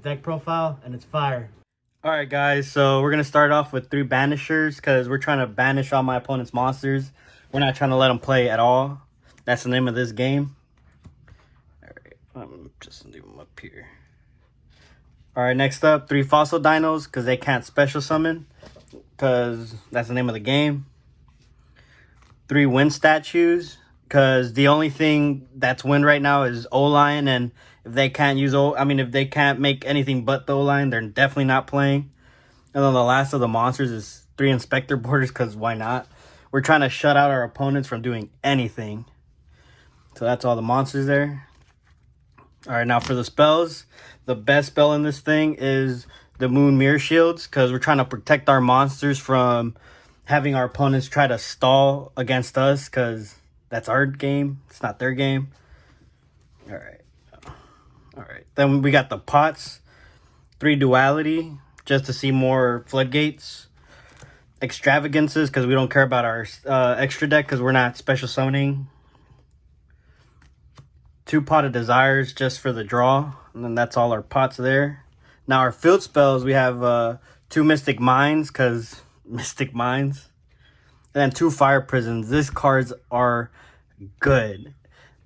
deck profile, and it's fire. Alright guys, so we're going to start off with 3 banishers because we're trying to banish all my opponent's monsters. We're not trying to let them play at all. That's the name of this game. Alright, I'm just leave them up here. Alright, next up, 3 fossil dinos because they can't special summon because that's the name of the game. 3 wind statues because the only thing that's wind right now is O-Line, and if they can't use if they can't make anything but the O-Line, they're definitely not playing. And then the last of the monsters is 3 inspector borders because why not? We're trying to shut out our opponents from doing anything. So that's all the monsters there. Alright, now for the spells. The best spell in this thing is the Moon Mirror Shields because we're trying to protect our monsters from having our opponents try to stall against us because that's our game. It's not their game. Alright. Alright. Then we got the pots. 3 duality just to see more floodgates. Extravagances because we don't care about our extra deck because we're not special summoning. 2 pot of desires just for the draw, and then that's all our pots there. Now our field spells, we have 2 mystic mines because mystic mines, and then 2 fire prisons. These cards are good.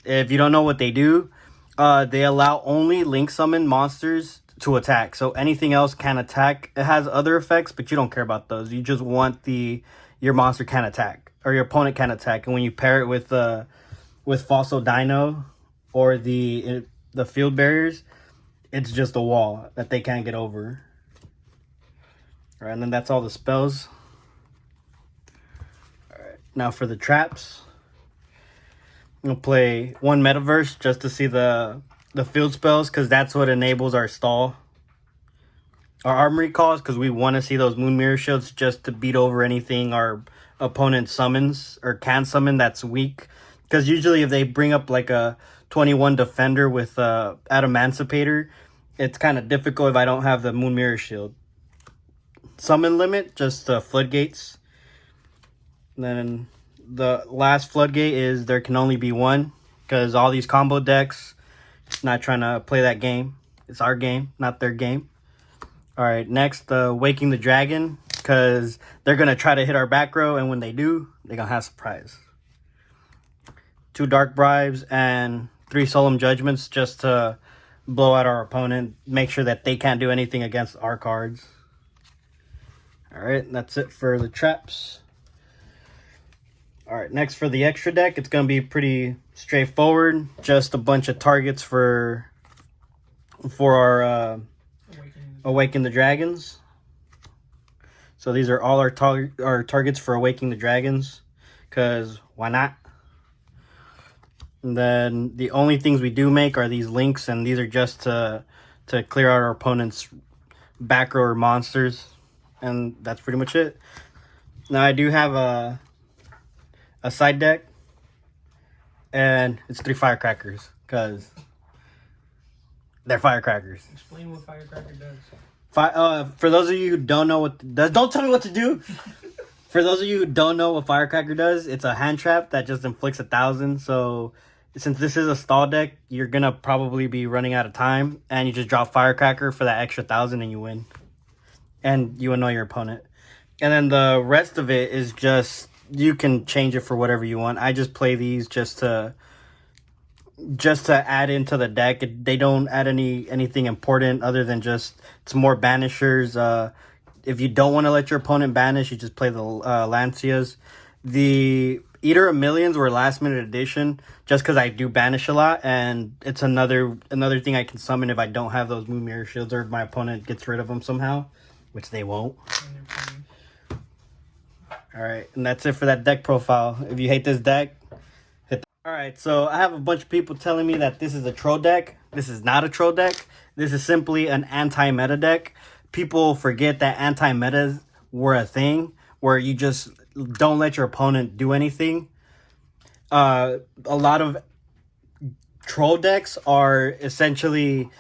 If you don't know what they do, they allow only link summon monsters to attack, so anything else can attack. It has other effects, but you don't care about those. You just want your monster can attack or your opponent can attack, and when you pair it with fossil dino or the field barriers, it's just a wall that they can't get over. All right, and then that's all the spells. All right, now for the traps, I'm gonna play 1 metaverse just to see the field spells because that's what enables our stall. Our armory calls because we want to see those Moon Mirror Shields just to beat over anything our opponent summons or can summon that's weak. Because usually if they bring up like a 21 defender with Adamancipator, it's kind of difficult if I don't have the Moon Mirror Shield. Summon limit, just floodgates. And then the last floodgate is there can only be 1. Because all these combo decks, not trying to play that game. It's our game, not their game. Alright, next, Waking the Dragon. Because they're going to try to hit our back row, and when they do, they're going to have surprise. 2 Dark Bribes and 3 Solemn Judgments just to blow out our opponent. Make sure that they can't do anything against our cards. Alright, that's it for the traps. Alright, next for the extra deck, it's going to be pretty straightforward. Just a bunch of targets for our Awaken the Dragons. So these are all our targets for Awakening the Dragons. Because why not? And then the only things we do make are these links, and these are just to clear out our opponent's back row monsters. And that's pretty much it. Now I do have a side deck, and it's 3 firecrackers because they're firecrackers. Explain what firecracker does. For those of you who don't know what it does, don't tell me what to do. For those of you who don't know what firecracker does, it's a hand trap that just inflicts 1,000. So since this is a stall deck, you're gonna probably be running out of time, and you just drop firecracker for that extra 1,000 and you win, and you annoy your opponent. And then the rest of it is just, you can change it for whatever you want. I just play these just to add into the deck. They don't add anything important other than just it's more banishers. If you don't want to let your opponent banish, you just play the Lancias. The Eater of Millions were last minute addition just because I do banish a lot, and it's another thing I can summon if I don't have those Moon Mirror Shields or if my opponent gets rid of them somehow, which they won't. Alright, and that's it for that deck profile. If you hate this deck, hit Alright, so I have a bunch of people telling me that this is a troll deck. This is not a troll deck. This is simply an anti-meta deck. People forget that anti-metas were a thing where you just don't let your opponent do anything. A lot of troll decks are essentially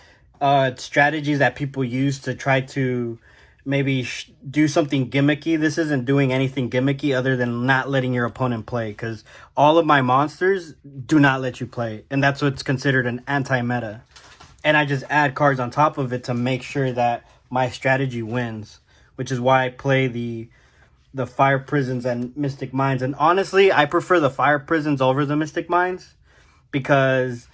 strategies that people use to try to maybe do something gimmicky. This isn't doing anything gimmicky other than not letting your opponent play, because all of my monsters do not let you play, and that's what's considered an anti-meta. And I just add cards on top of it to make sure that my strategy wins, which is why I play the Fire Prisons and Mystic Mines. And honestly, I prefer the Fire Prisons over the Mystic Mines because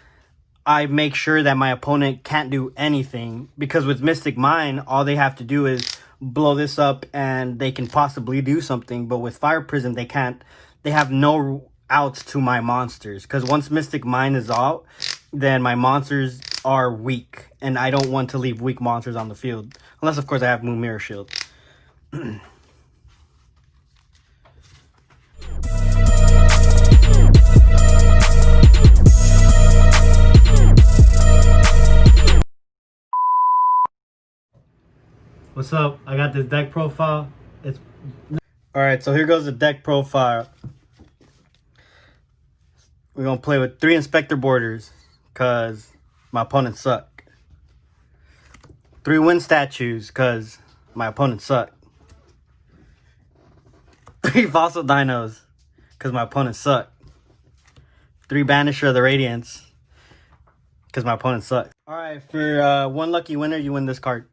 I make sure that my opponent can't do anything. Because with Mystic Mine, all they have to do is blow this up and they can possibly do something. But with Fire Prison, they can't. They have no outs to my monsters. Because once Mystic Mine is out, then my monsters are weak. And I don't want to leave weak monsters on the field. Unless, of course, I have Moon Mirror Shield. What's up? I got this deck profile. It's alright, so here goes the deck profile. We're gonna play with 3 Inspector Borders, cause my opponents suck. 3 Wind Statues, cause my opponents suck. 3 Fossil Dinos, cause my opponents suck. 3 Banisher of the Radiance, cause my opponents suck. Alright, for 1 lucky winner, you win this card.